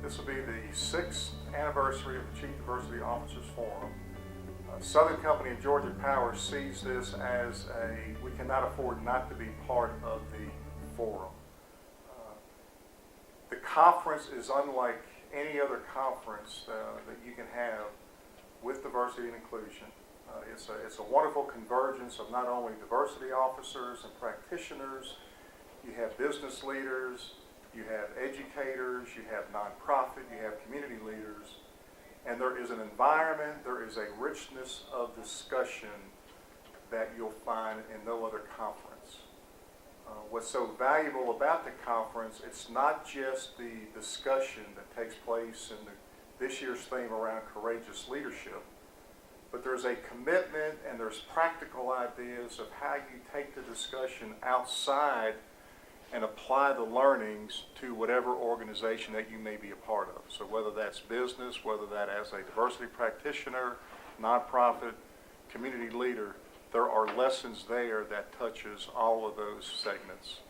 This will be the 6th anniversary of the Chief Diversity Officers Forum. Southern Company and Georgia Power sees this as we cannot afford not to be part of the forum. The conference is unlike any other conference that you can have with diversity and inclusion. It's a wonderful convergence of not only diversity officers and practitioners, you have business leaders, you have educators, you have nonprofit, you have community leaders, and there is an environment, there is a richness of discussion that you'll find in no other conference. What's so valuable about the conference, it's not just the discussion that takes place in this year's theme around courageous leadership, but there's a commitment and there's practical ideas of how you take the discussion outside and apply the learnings to whatever organization that you may be a part of. So whether that's business, whether that as a diversity practitioner, nonprofit, community leader, there are lessons there that touches all of those segments.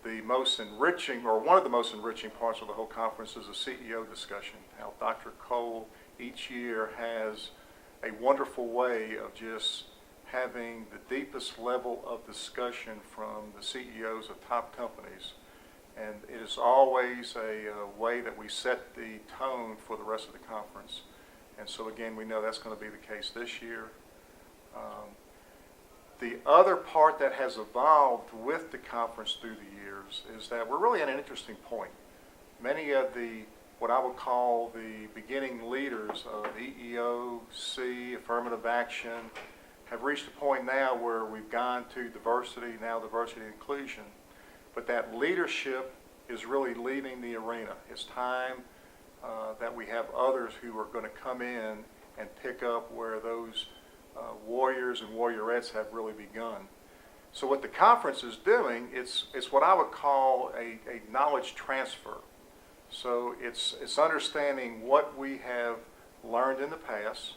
The most enriching, or one of the most enriching parts of the whole conference is the CEO discussion. How Dr. Cole each year has a wonderful way of just having the deepest level of discussion from the CEOs of top companies. And it is always a way that we set the tone for the rest of the conference. And so again, we know that's going to be the case this year. The other part that has evolved with the conference through the years is that we're really at an interesting point. Many of the, what I would call the beginning leaders of EEOC, affirmative action, have reached a point now where we've gone to diversity, now diversity and inclusion, but that leadership is really leaving the arena. It's time that we have others who are going to come in and pick up where those warriors and warriorettes have really begun. So what the conference is doing, it's what I would call a knowledge transfer. So it's understanding what we have learned in the past,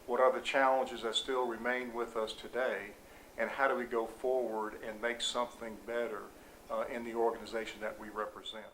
what are the challenges that still remain with us today, and how do we go forward and make something better in the organization that we represent.